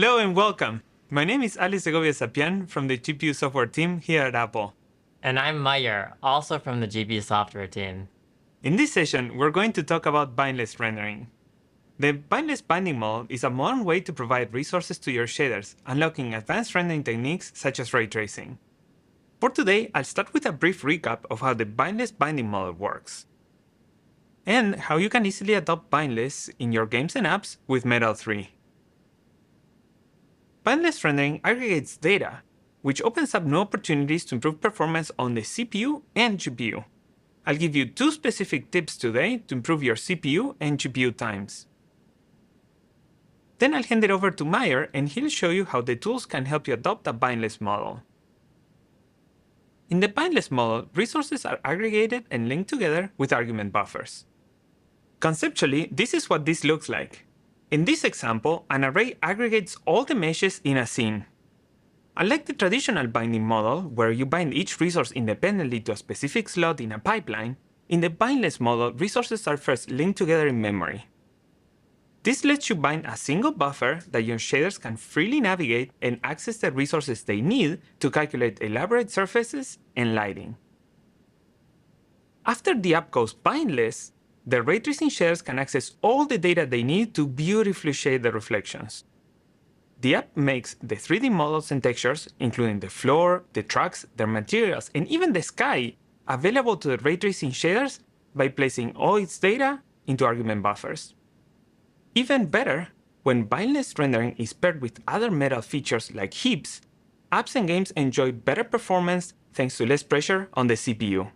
Hello and welcome. My name is Ali Segovia-Sapian from the GPU software team here at Apple. And I'm Meyer, also from the GPU software team. In this session, we're going to talk about bindless rendering. The bindless binding model is a modern way to provide resources to your shaders, unlocking advanced rendering techniques such as ray tracing. For today, I'll start with a brief recap of how the bindless binding model works, and how you can easily adopt bindless in your games and apps with Metal 3. Bindless rendering aggregates data, which opens up new opportunities to improve performance on the CPU and GPU. I'll give you two specific tips today to improve your CPU and GPU times. Then I'll hand it over to Meyer and he'll show you how the tools can help you adopt a bindless model. In the bindless model, resources are aggregated and linked together with argument buffers. Conceptually, this is what this looks like. In this example, an array aggregates all the meshes in a scene. Unlike the traditional binding model, where you bind each resource independently to a specific slot in a pipeline, in the bindless model, resources are first linked together in memory. This lets you bind a single buffer that your shaders can freely navigate and access the resources they need to calculate elaborate surfaces and lighting. After the app goes bindless, the ray tracing shaders can access all the data they need to beautifully shade the reflections. The app makes the 3D models and textures, including the floor, the trucks, their materials, and even the sky, available to the ray tracing shaders by placing all its data into argument buffers. Even better, when bindless rendering is paired with other Metal features like heaps, apps and games enjoy better performance thanks to less pressure on the CPU.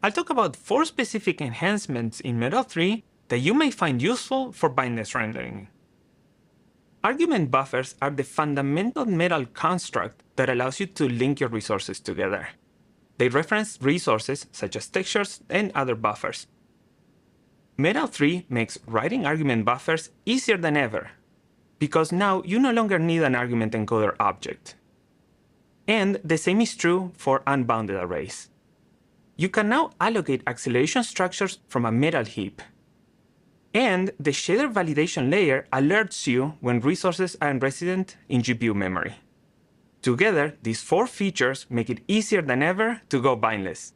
I'll talk about 4 specific enhancements in Metal 3 that you may find useful for bindless rendering. Argument buffers are the fundamental Metal construct that allows you to link your resources together. They reference resources such as textures and other buffers. Metal 3 makes writing argument buffers easier than ever, because now you no longer need an argument encoder object. And the same is true for unbounded arrays. You can now allocate acceleration structures from a Metal heap. And the shader validation layer alerts you when resources are resident in GPU memory. Together, these 4 features make it easier than ever to go bindless.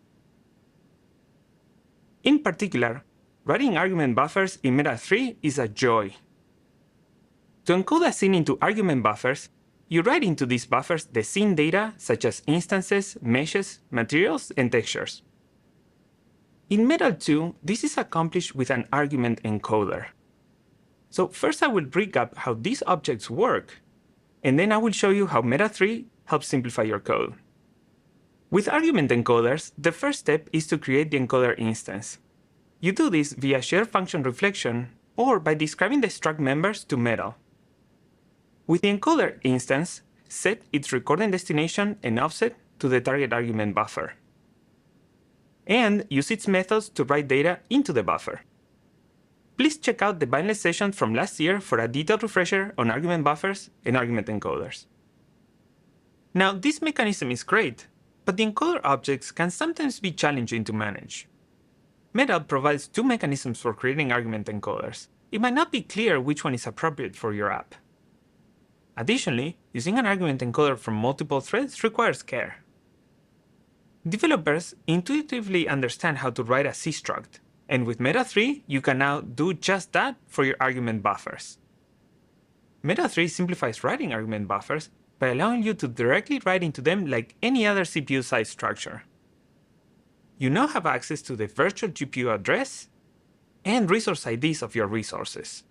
In particular, writing argument buffers in Metal 3 is a joy. To encode a scene into argument buffers, you write into these buffers the scene data such as instances, meshes, materials, and textures. In Metal 2, this is accomplished with an argument encoder. So first I will recap how these objects work, and then I will show you how Metal 3 helps simplify your code. With argument encoders, the first step is to create the encoder instance. You do this via shader function reflection or by describing the struct members to Metal. With the encoder instance, set its recording destination and offset to the target argument buffer, and use its methods to write data into the buffer. Please check out the bindless session from last year for a detailed refresher on argument buffers and argument encoders. Now, this mechanism is great, but the encoder objects can sometimes be challenging to manage. Metal provides 2 mechanisms for creating argument encoders. It might not be clear which one is appropriate for your app. Additionally, using an argument encoder from multiple threads requires care. Developers intuitively understand how to write a C-struct, and with Metal 3, you can now do just that for your argument buffers. Metal 3 simplifies writing argument buffers by allowing you to directly write into them like any other CPU-sized structure. You now have access to the virtual GPU address and resource IDs of your resources.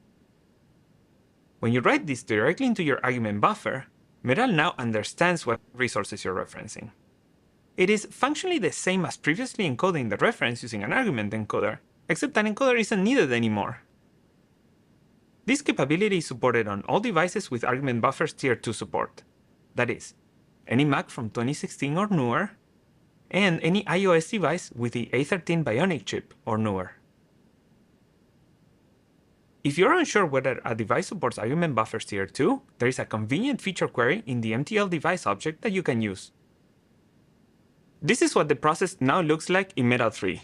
When you write this directly into your argument buffer, Metal now understands what resources you're referencing. It is functionally the same as previously encoding the reference using an argument encoder, except an encoder isn't needed anymore. This capability is supported on all devices with argument buffers Tier 2 support. That is, any Mac from 2016 or newer, and any iOS device with the A13 Bionic chip or newer. If you're unsure whether a device supports argument buffers Tier 2, there is a convenient feature query in the MTL device object that you can use. This is what the process now looks like in Metal 3.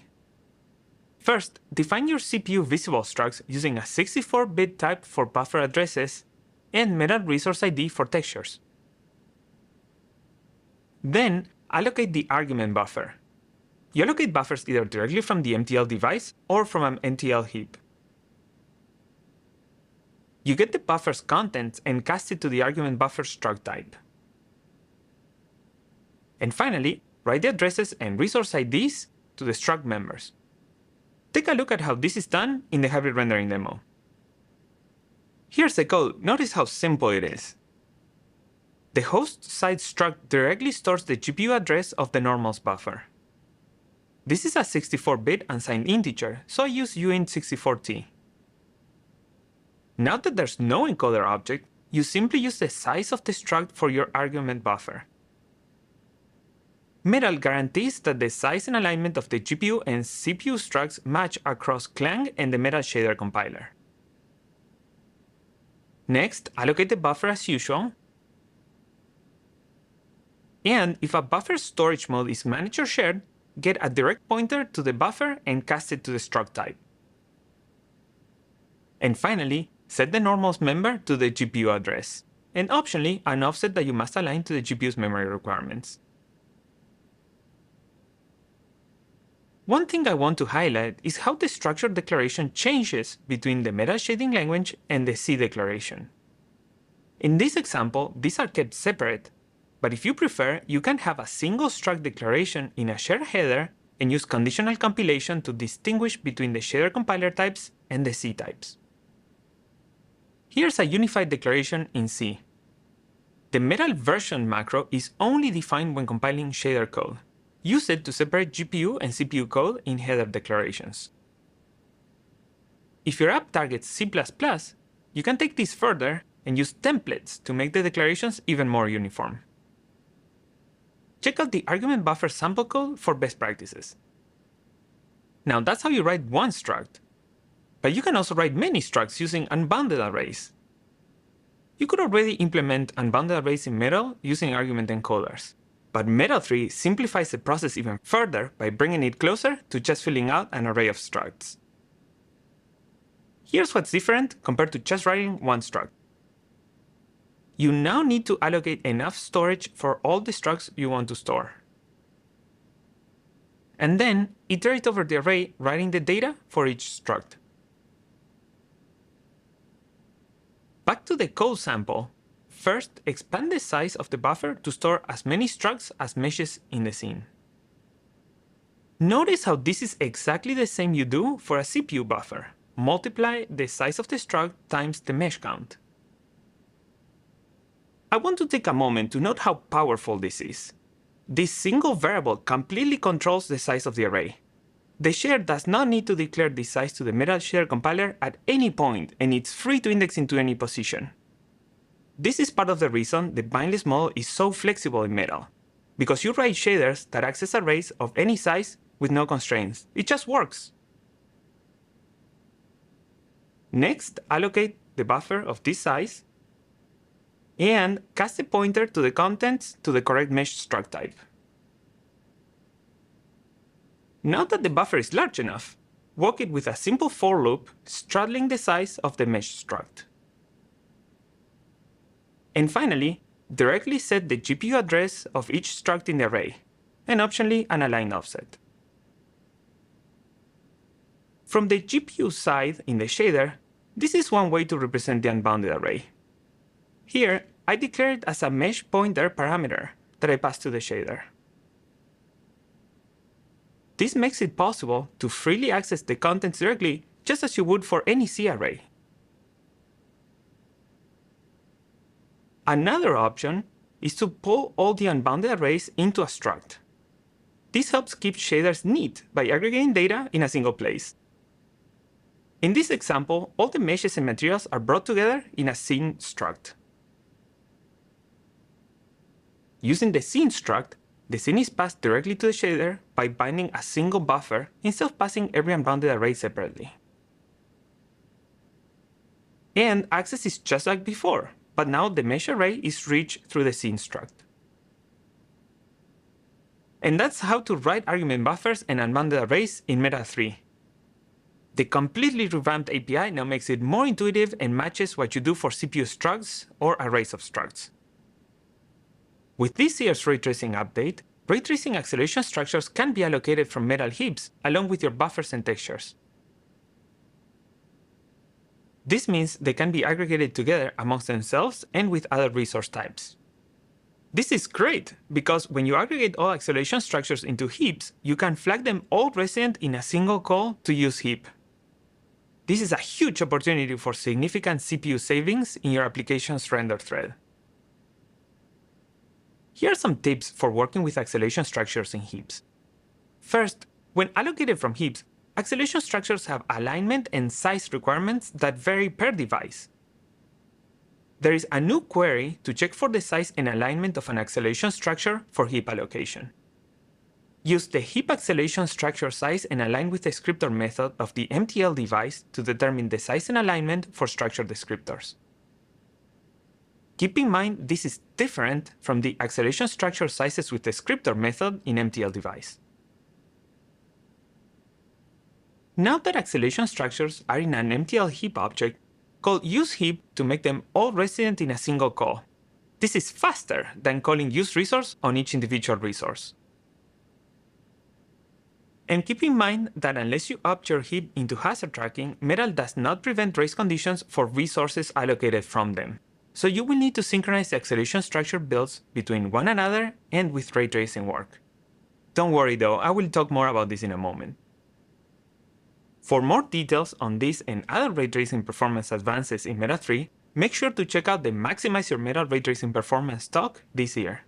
First, define your CPU visible structs using a 64-bit type for buffer addresses, and meta resource ID for textures. Then, allocate the argument buffer. You allocate buffers either directly from the MTL device or from an MTL heap. You get the buffer's contents and cast it to the argument buffer struct type. And finally, write the addresses and resource IDs to the struct members. Take a look at how this is done in the hybrid rendering demo. Here's the code. Notice how simple it is. The host side struct directly stores the GPU address of the normals buffer. This is a 64-bit unsigned integer, so I use uint64t. Now that there's no encoder object, you simply use the size of the struct for your argument buffer. Metal guarantees that the size and alignment of the GPU and CPU structs match across Clang and the Metal shader compiler. Next, allocate the buffer as usual. And if a buffer storage mode is managed or shared, get a direct pointer to the buffer and cast it to the struct type. And finally, set the normals member to the GPU address, and optionally an offset that you must align to the GPU's memory requirements. One thing I want to highlight is how the structure declaration changes between the meta shading language and the C declaration. In this example, these are kept separate, but if you prefer, you can have a single struct declaration in a shared header and use conditional compilation to distinguish between the shader compiler types and the C types. Here's a unified declaration in C. The metal version macro is only defined when compiling shader code. Use it to separate GPU and CPU code in header declarations. If your app targets C++, you can take this further and use templates to make the declarations even more uniform. Check out the argument buffer sample code for best practices. Now that's how you write one struct. But you can also write many structs using unbounded arrays. You could already implement unbounded arrays in Metal using argument encoders. But Metal 3 simplifies the process even further by bringing it closer to just filling out an array of structs. Here's what's different compared to just writing one struct. You now need to allocate enough storage for all the structs you want to store. And then iterate over the array, writing the data for each struct. Back to the code sample. First, expand the size of the buffer to store as many structs as meshes in the scene. Notice how this is exactly the same you do for a CPU buffer. Multiply the size of the struct times the mesh count. I want to take a moment to note how powerful this is. This single variable completely controls the size of the array. The shader does not need to declare this size to the Metal shader compiler at any point, and it's free to index into any position. This is part of the reason the bindless model is so flexible in Metal, because you write shaders that access arrays of any size with no constraints. It just works. Next, allocate the buffer of this size and cast a pointer to the contents to the correct mesh struct type. Now that the buffer is large enough, walk it with a simple for loop straddling the size of the mesh struct. And finally, directly set the GPU address of each struct in the array, and optionally an align offset. From the GPU side in the shader, this is one way to represent the unbounded array. Here, I declare it as a mesh pointer parameter that I pass to the shader. This makes it possible to freely access the contents directly, just as you would for any C array. Another option is to pull all the unbounded arrays into a struct. This helps keep shaders neat by aggregating data in a single place. In this example, all the meshes and materials are brought together in a scene struct. Using the scene struct, the scene is passed directly to the shader by binding a single buffer instead of passing every unbounded array separately. And access is just like before, but now the mesh array is reached through the scene struct. And that's how to write argument buffers and unbounded arrays in Meta 3. The completely revamped API now makes it more intuitive and matches what you do for CPU structs or arrays of structs. With this year's ray tracing update, ray tracing acceleration structures can be allocated from metal heaps along with your buffers and textures. This means they can be aggregated together amongst themselves and with other resource types. This is great, because when you aggregate all acceleration structures into heaps, you can flag them all resident in a single call to use heap. This is a huge opportunity for significant CPU savings in your application's render thread. Here are some tips for working with acceleration structures in heaps. First, when allocated from heaps, acceleration structures have alignment and size requirements that vary per device. There is a new query to check for the size and alignment of an acceleration structure for heap allocation. Use the heap acceleration structure size and align with the descriptor method of the MTL device to determine the size and alignment for structure descriptors. Keep in mind this is different from the acceleration structure sizes with descriptor method in MTL device. Now that acceleration structures are in an MTL heap object, call useHeap to make them all resident in a single call. This is faster than calling useResource on each individual resource. And keep in mind that unless you opt your heap into hazard tracking, Metal does not prevent race conditions for resources allocated from them. So you will need to synchronize the acceleration structure builds between one another and with ray tracing work. Don't worry though, I will talk more about this in a moment. For more details on this and other ray tracing performance advances in Meta 3, make sure to check out the Maximize Your Metal Ray Tracing Performance talk this year.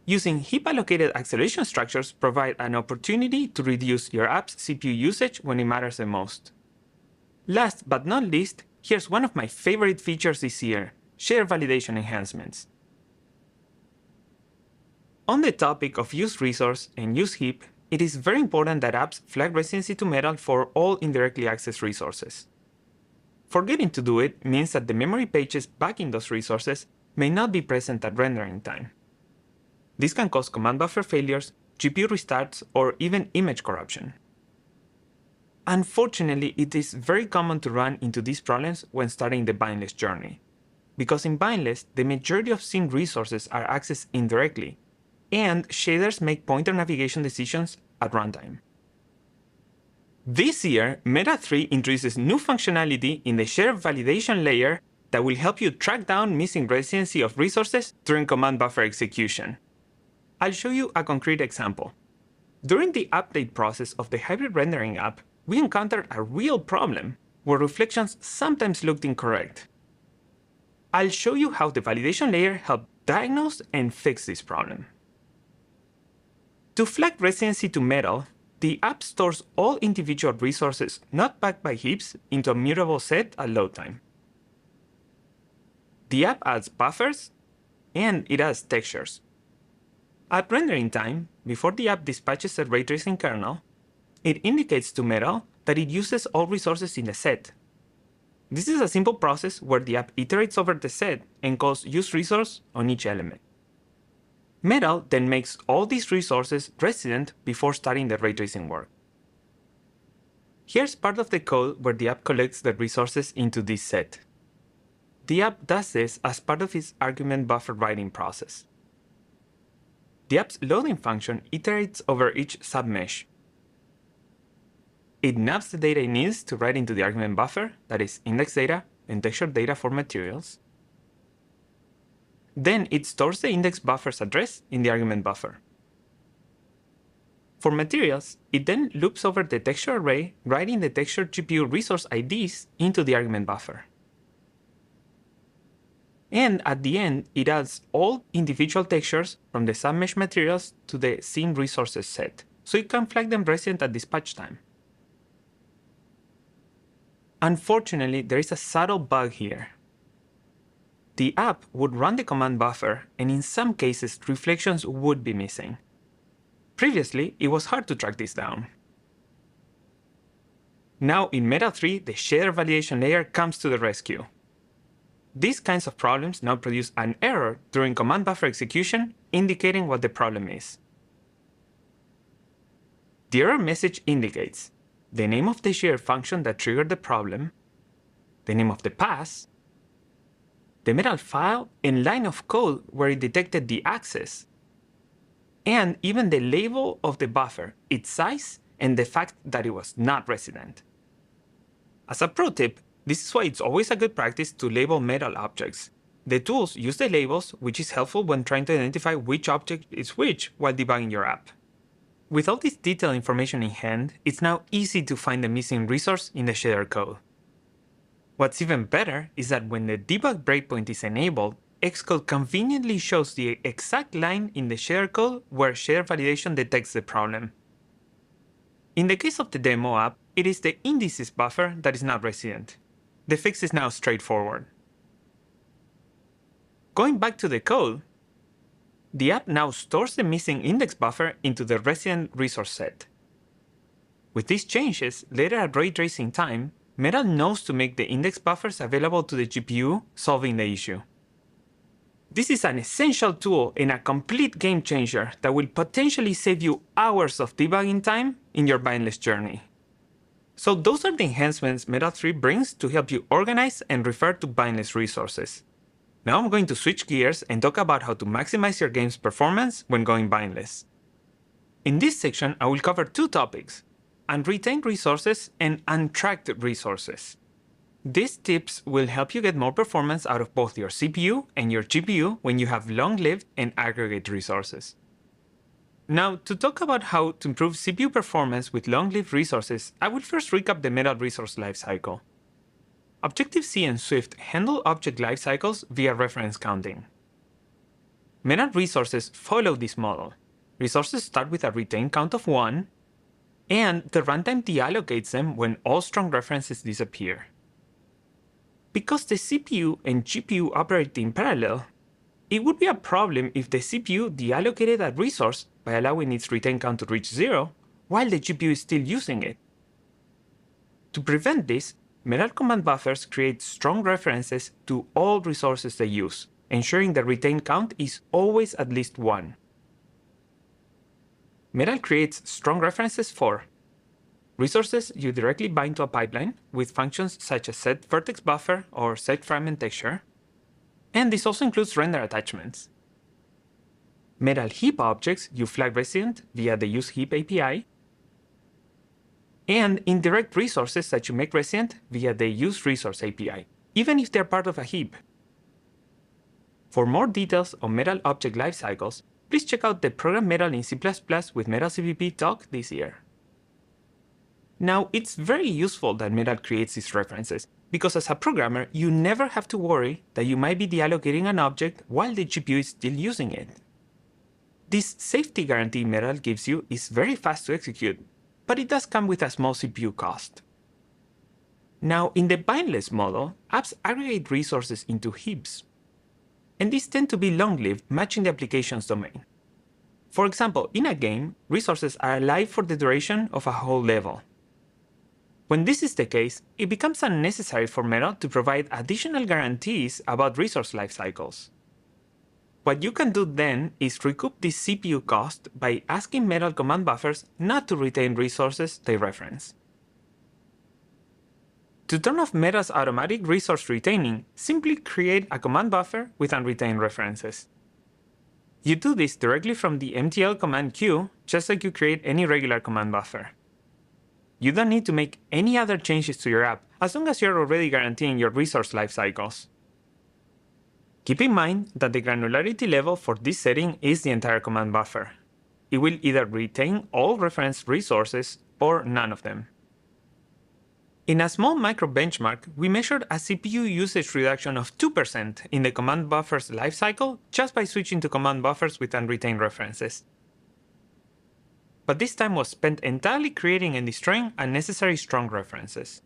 Using heap-allocated acceleration structures provide an opportunity to reduce your app's CPU usage when it matters the most. Last but not least, here's one of my favorite features this year, shader validation enhancements. On the topic of use resource and use heap, it is very important that apps flag residency to Metal for all indirectly accessed resources. Forgetting to do it means that the memory pages backing those resources may not be present at rendering time. This can cause command buffer failures, GPU restarts, or even image corruption. Unfortunately, it is very common to run into these problems when starting the bindless journey, because in bindless, the majority of scene resources are accessed indirectly, and shaders make pointer navigation decisions at runtime. This year, Meta 3 introduces new functionality in the shader validation layer that will help you track down missing residency of resources during command buffer execution. I'll show you a concrete example. During the update process of the hybrid rendering app, we encountered a real problem where reflections sometimes looked incorrect. I'll show you how the validation layer helped diagnose and fix this problem. To flag residency to Metal, the app stores all individual resources not backed by heaps into a mutable set at load time. The app adds buffers, and it adds textures. At rendering time, before the app dispatches a ray tracing kernel, it indicates to Metal that it uses all resources in the set. This is a simple process where the app iterates over the set and calls useResource on each element. Metal then makes all these resources resident before starting the ray tracing work. Here's part of the code where the app collects the resources into this set. The app does this as part of its argument buffer writing process. The app's loading function iterates over each submesh. It naps the data it needs to write into the argument buffer, that is index data and texture data for materials. Then it stores the index buffer's address in the argument buffer. For materials, it then loops over the texture array, writing the texture GPU resource IDs into the argument buffer. And at the end, it adds all individual textures from the submesh materials to the scene resources set, so it can flag them resident at dispatch time. Unfortunately, there is a subtle bug here. The app would run the command buffer, and in some cases, reflections would be missing. Previously, it was hard to track this down. Now in Meta 3, the shader validation layer comes to the rescue. These kinds of problems now produce an error during command buffer execution, indicating what the problem is. The error message indicates, the name of the shared function that triggered the problem, the name of the pass, the Metal file and line of code where it detected the access, and even the label of the buffer, its size, and the fact that it was not resident. As a pro tip, this is why it's always a good practice to label Metal objects. The tools use the labels, which is helpful when trying to identify which object is which while debugging your app. With all this detailed information in hand, it's now easy to find the missing resource in the shader code. What's even better is that when the debug breakpoint is enabled, Xcode conveniently shows the exact line in the shader code where shader validation detects the problem. In the case of the demo app, it is the indices buffer that is not resident. The fix is now straightforward. Going back to the code, the app now stores the missing index buffer into the resident resource set. With these changes, later at ray tracing time, Metal knows to make the index buffers available to the GPU, solving the issue. This is an essential tool and a complete game changer that will potentially save you hours of debugging time in your bindless journey. So those are the enhancements Metal 3 brings to help you organize and refer to bindless resources. Now I'm going to switch gears and talk about how to maximize your game's performance when going bindless. In this section, I will cover two topics: unretained resources and untracked resources. These tips will help you get more performance out of both your CPU and your GPU when you have long-lived and aggregate resources. Now, to talk about how to improve CPU performance with long-lived resources, I will first recap the Metal resource lifecycle. Objective-C and Swift handle object lifecycles via reference counting. Metal resources follow this model. Resources start with a retained count of 1, and the runtime deallocates them when all strong references disappear. Because the CPU and GPU operate in parallel, it would be a problem if the CPU deallocated a resource by allowing its retained count to reach 0, while the GPU is still using it. To prevent this, Metal command buffers create strong references to all resources they use, ensuring the retained count is always at least 1. Metal creates strong references for resources you directly bind to a pipeline with functions such as setVertexBuffer or setFragmentTexture, and this also includes render attachments. Metal heap objects you flag resident via the useHeap API, and indirect resources that you make resident via the useResource API, even if they're part of a heap. For more details on Metal object lifecycles, please check out the Program Metal in C++ with Metal CVP talk this year. Now, it's very useful that Metal creates these references, because as a programmer, you never have to worry that you might be deallocating an object while the GPU is still using it. This safety guarantee Metal gives you is very fast to execute, but it does come with a small CPU cost. Now, in the bindless model, apps aggregate resources into heaps, and these tend to be long-lived, matching the application's domain. For example, in a game, resources are alive for the duration of a whole level. When this is the case, it becomes unnecessary for Metal to provide additional guarantees about resource lifecycles. What you can do then is recoup this CPU cost by asking Metal command buffers not to retain resources they reference. To turn off Metal's automatic resource retaining, simply create a command buffer with unretained references. You do this directly from the MTL command queue, just like you create any regular command buffer. You don't need to make any other changes to your app, as long as you're already guaranteeing your resource lifecycles. Keep in mind that the granularity level for this setting is the entire command buffer. It will either retain all referenced resources or none of them. In a small micro benchmark, we measured a CPU usage reduction of 2% in the command buffer's lifecycle just by switching to command buffers with unretained references. But this time was spent entirely creating and destroying unnecessary strong references.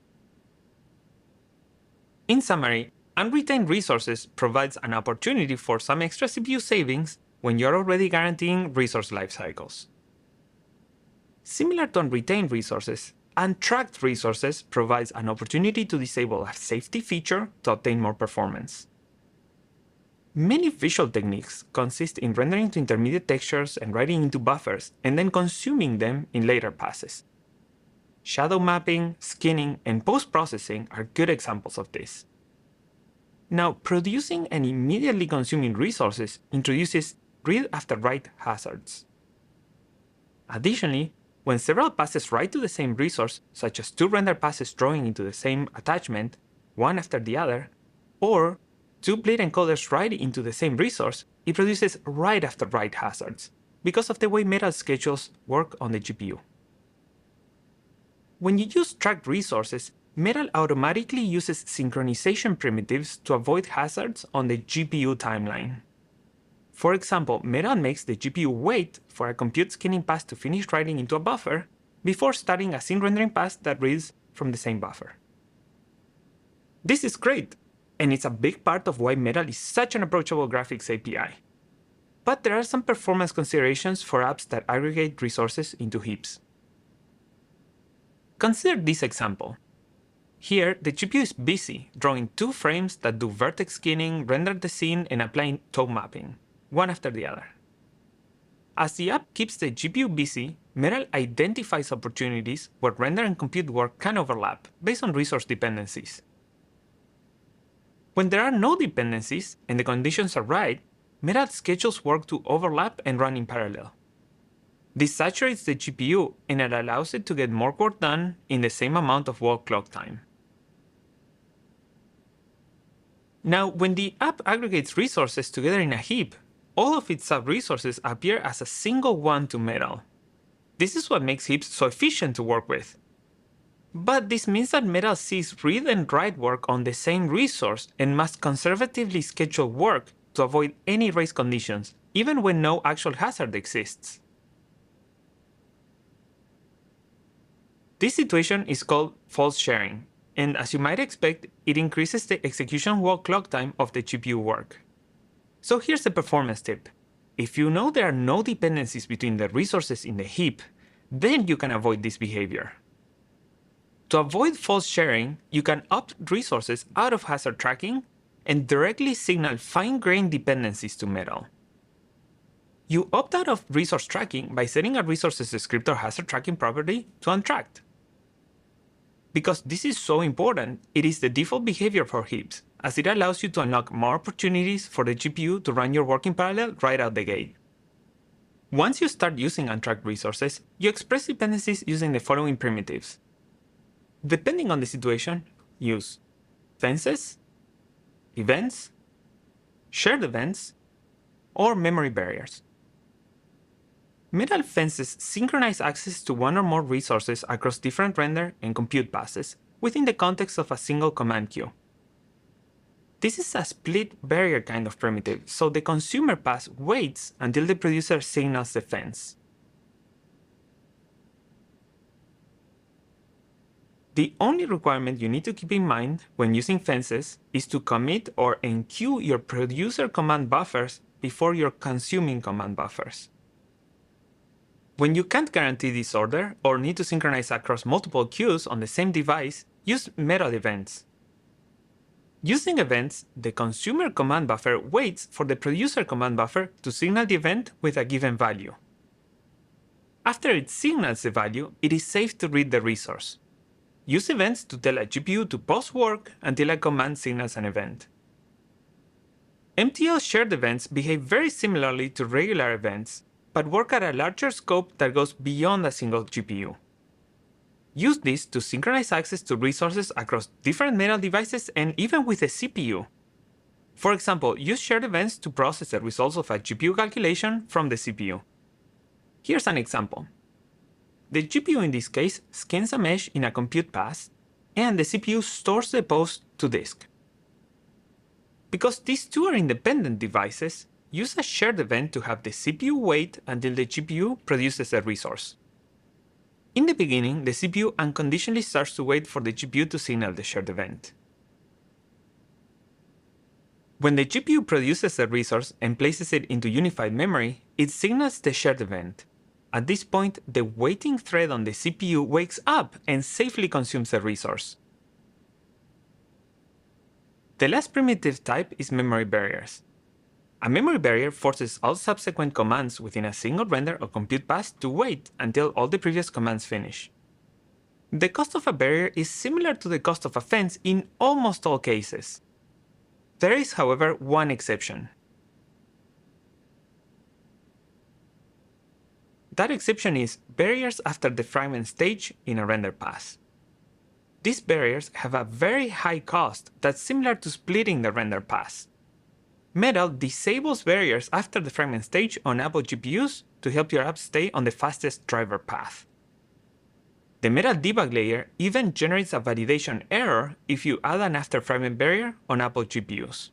In summary, unretained resources provides an opportunity for some extra CPU savings when you're already guaranteeing resource lifecycles. Similar to unretained resources, untracked resources provides an opportunity to disable a safety feature to obtain more performance. Many visual techniques consist in rendering to intermediate textures and writing into buffers, and then consuming them in later passes. Shadow mapping, skinning, and post-processing are good examples of this. Now, producing and immediately consuming resources introduces read after write hazards. Additionally, when several passes write to the same resource, such as two render passes drawing into the same attachment, one after the other, or two bleed encoders write into the same resource, it produces write after write hazards, because of the way Metal schedules work on the GPU. When you use tracked resources, Metal automatically uses synchronization primitives to avoid hazards on the GPU timeline. For example, Metal makes the GPU wait for a compute skinning pass to finish writing into a buffer before starting a scene rendering pass that reads from the same buffer. This is great, and it's a big part of why Metal is such an approachable graphics API. But there are some performance considerations for apps that aggregate resources into heaps. Consider this example. Here, the GPU is busy drawing two frames that do vertex skinning, render the scene, and applying toe mapping, one after the other. As the app keeps the GPU busy, Metal identifies opportunities where render and compute work can overlap based on resource dependencies. When there are no dependencies and the conditions are right, Metal schedules work to overlap and run in parallel. This saturates the GPU and it allows it to get more work done in the same amount of wall clock time. Now, when the app aggregates resources together in a heap, all of its sub-resources appear as a single one to Metal. This is what makes heaps so efficient to work with. But this means that Metal sees read and write work on the same resource and must conservatively schedule work to avoid any race conditions, even when no actual hazard exists. This situation is called false sharing, and as you might expect, it increases the execution wall clock time of the GPU work. So here's the performance tip. If you know there are no dependencies between the resources in the heap, then you can avoid this behavior. To avoid false sharing, you can opt resources out of hazard tracking and directly signal fine-grained dependencies to Metal. You opt out of resource tracking by setting a resource's descriptor hazard tracking property to untracked. Because this is so important, it is the default behavior for heaps, as it allows you to unlock more opportunities for the GPU to run your work in parallel right out the gate. Once you start using untracked resources, you express dependencies using the following primitives. Depending on the situation, use fences, events, shared events, or memory barriers. Metal fences synchronize access to one or more resources across different render and compute passes within the context of a single command queue. This is a split barrier kind of primitive, so the consumer pass waits until the producer signals the fence. The only requirement you need to keep in mind when using fences is to commit or enqueue your producer command buffers before your consuming command buffers. When you can't guarantee this order or need to synchronize across multiple queues on the same device, use Metal events. Using events, the consumer command buffer waits for the producer command buffer to signal the event with a given value. After it signals the value, it is safe to read the resource. Use events to tell a GPU to pause work until a command signals an event. MTL shared events behave very similarly to regular events, but work at a larger scope that goes beyond a single GPU. Use this to synchronize access to resources across different Metal devices and even with a CPU. For example, use shared events to process the results of a GPU calculation from the CPU. Here's an example. The GPU in this case skins a mesh in a compute pass, and the CPU stores the post to disk. Because these two are independent devices, use a shared event to have the CPU wait until the GPU produces a resource. In the beginning, the CPU unconditionally starts to wait for the GPU to signal the shared event. When the GPU produces a resource and places it into unified memory, it signals the shared event. At this point, the waiting thread on the CPU wakes up and safely consumes the resource. The last primitive type is memory barriers. A memory barrier forces all subsequent commands within a single render or compute pass to wait until all the previous commands finish. The cost of a barrier is similar to the cost of a fence in almost all cases. There is, however, one exception. That exception is barriers after the fragment stage in a render pass. These barriers have a very high cost that's similar to splitting the render pass. Metal disables barriers after the fragment stage on Apple GPUs to help your app stay on the fastest driver path. The Metal debug layer even generates a validation error if you add an after fragment barrier on Apple GPUs.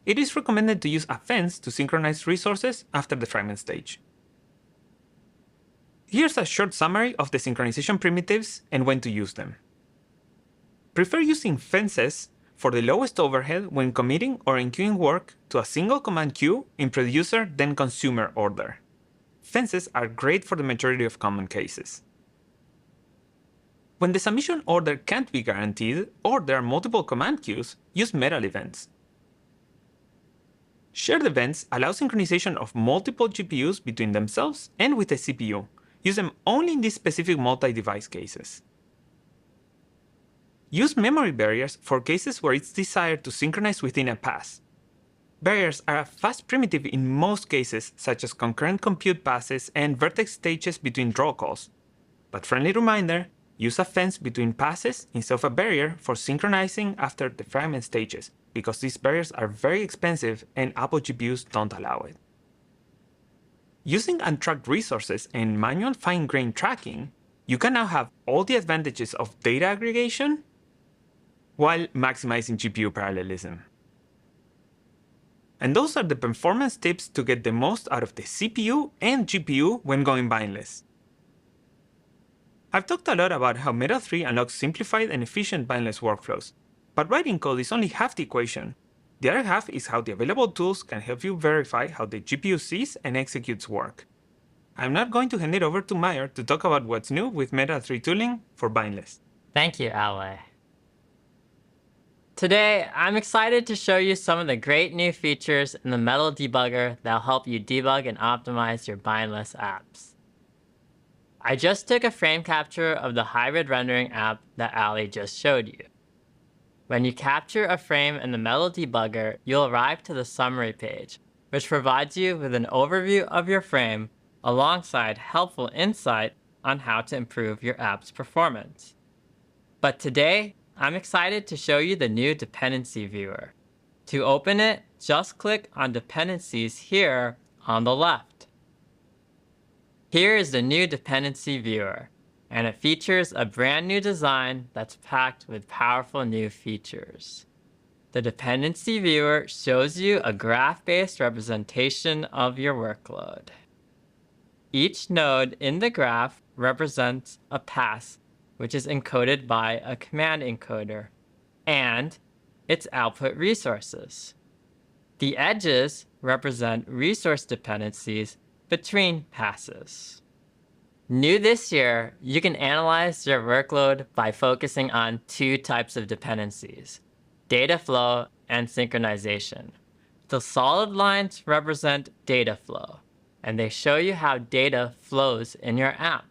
It is recommended to use a fence to synchronize resources after the fragment stage. Here's a short summary of the synchronization primitives and when to use them. Prefer using fences for the lowest overhead when committing or enqueuing work to a single command queue in producer then consumer order. Fences are great for the majority of common cases. When the submission order can't be guaranteed or there are multiple command queues, use Metal events. Shared events allow synchronization of multiple GPUs between themselves and with the CPU. Use them only in these specific multi-device cases. Use memory barriers for cases where it's desired to synchronize within a pass. Barriers are a fast primitive in most cases, such as concurrent compute passes and vertex stages between draw calls. But friendly reminder, use a fence between passes instead of a barrier for synchronizing after the fragment stages, because these barriers are very expensive and Apple GPUs don't allow it. Using untracked resources and manual fine-grained tracking, you can now have all the advantages of data aggregation while maximizing GPU parallelism. And those are the performance tips to get the most out of the CPU and GPU when going bindless. I've talked a lot about how Metal 3 unlocks simplified and efficient bindless workflows, but writing code is only half the equation. The other half is how the available tools can help you verify how the GPU sees and executes work. I'm now going to hand it over to Meyer to talk about what's new with Metal 3 tooling for bindless. Thank you, Ale. Today, I'm excited to show you some of the great new features in the Metal debugger that'll help you debug and optimize your bindless apps. I just took a frame capture of the hybrid rendering app that Ali just showed you. When you capture a frame in the Metal debugger, you'll arrive to the summary page, which provides you with an overview of your frame alongside helpful insight on how to improve your app's performance. But today, I'm excited to show you the new dependency viewer. To open it, just click on Dependencies here on the left. Here is the new dependency viewer, and it features a brand new design that's packed with powerful new features. The dependency viewer shows you a graph-based representation of your workload. Each node in the graph represents a pass, which is encoded by a command encoder, and its output resources. The edges represent resource dependencies between passes. New this year, you can analyze your workload by focusing on two types of dependencies: data flow and synchronization. The solid lines represent data flow, and they show you how data flows in your app.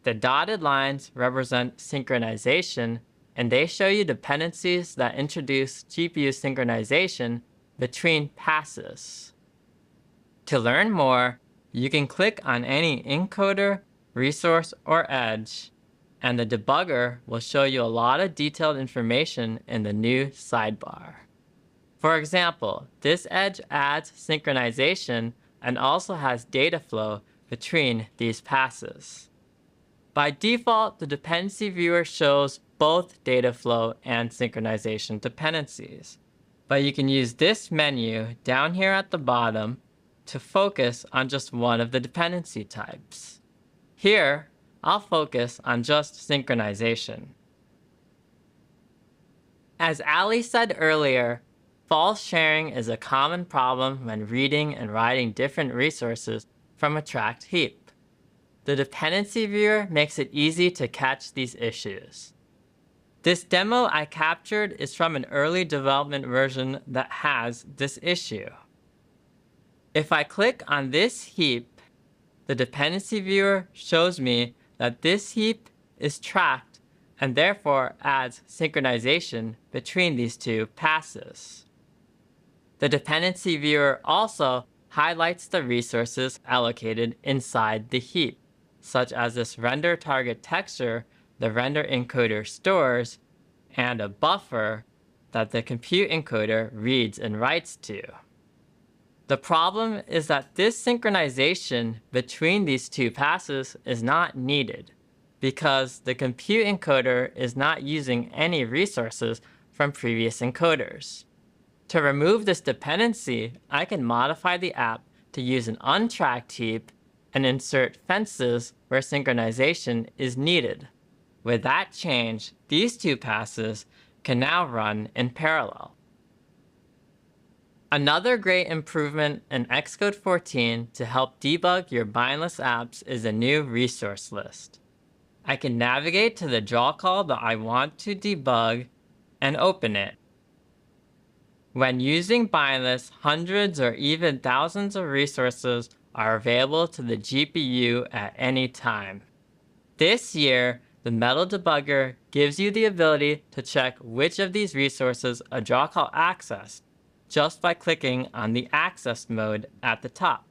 The dotted lines represent synchronization, and they show you dependencies that introduce GPU synchronization between passes. To learn more, you can click on any encoder, resource, or edge, and the debugger will show you a lot of detailed information in the new sidebar. For example, this edge adds synchronization and also has data flow between these passes. By default, the dependency viewer shows both data flow and synchronization dependencies, but you can use this menu down here at the bottom to focus on just one of the dependency types. Here, I'll focus on just synchronization. As Ali said earlier, false sharing is a common problem when reading and writing different resources from a tracked heap. The dependency viewer makes it easy to catch these issues. This demo I captured is from an early development version that has this issue. If I click on this heap, the dependency viewer shows me that this heap is tracked and therefore adds synchronization between these two passes. The dependency viewer also highlights the resources allocated inside the heap, such as this render target texture the render encoder stores, and a buffer that the compute encoder reads and writes to. The problem is that this synchronization between these two passes is not needed because the compute encoder is not using any resources from previous encoders. To remove this dependency, I can modify the app to use an untracked heap and insert fences where synchronization is needed. With that change, these two passes can now run in parallel. Another great improvement in Xcode 14 to help debug your bindless apps is a new resource list. I can navigate to the draw call that I want to debug and open it. When using bindless, hundreds or even thousands of resources are available to the GPU at any time. This year, the Metal Debugger gives you the ability to check which of these resources a draw call accessed just by clicking on the Access mode at the top.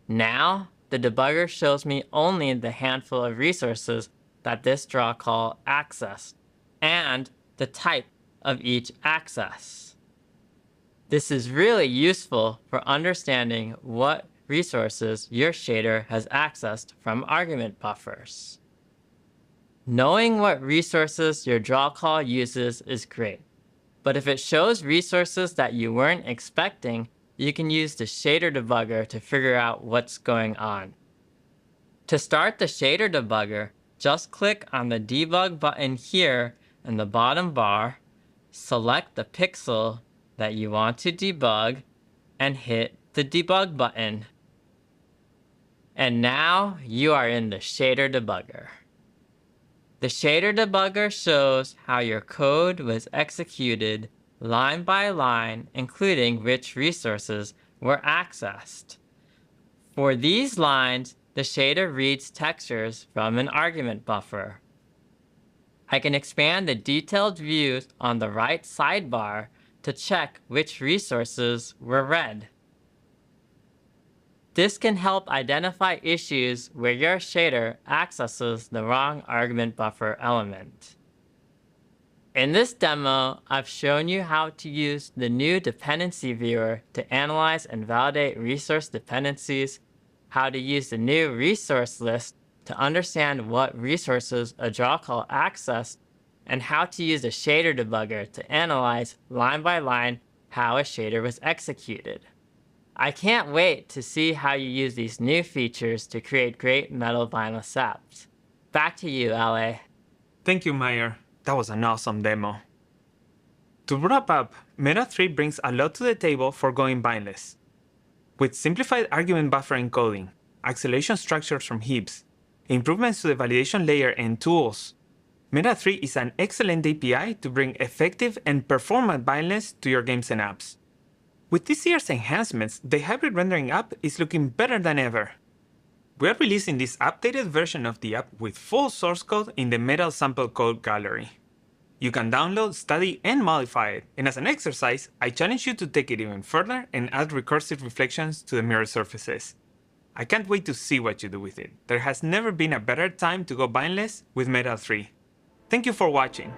Now, the debugger shows me only the handful of resources that this draw call accessed and the type of each access. This is really useful for understanding what resources your shader has accessed from argument buffers. Knowing what resources your draw call uses is great, but if it shows resources that you weren't expecting, you can use the shader debugger to figure out what's going on. To start the shader debugger, just click on the debug button here in the bottom bar, select the pixel that you want to debug, and hit the debug button. And now you are in the shader debugger. The shader debugger shows how your code was executed line by line, including which resources were accessed. For these lines, the shader reads textures from an argument buffer. I can expand the detailed views on the right sidebar to check which resources were read. This can help identify issues where your shader accesses the wrong argument buffer element. In this demo, I've shown you how to use the new dependency viewer to analyze and validate resource dependencies, how to use the new resource list to understand what resources a draw call accessed, and how to use a shader debugger to analyze line by line how a shader was executed. I can't wait to see how you use these new features to create great metal bindless apps. Back to you, LA. Thank you, Meyer. That was an awesome demo. To wrap up, Meta 3 brings a lot to the table for going bindless. With simplified argument buffer encoding, acceleration structures from heaps, improvements to the validation layer and tools, Meta 3 is an excellent API to bring effective and performant bindless to your games and apps. With this year's enhancements, the hybrid rendering app is looking better than ever. We are releasing this updated version of the app with full source code in the Metal sample code gallery. You can download, study, and modify it, and as an exercise, I challenge you to take it even further and add recursive reflections to the mirror surfaces. I can't wait to see what you do with it. There has never been a better time to go bindless with Metal 3. Thank you for watching.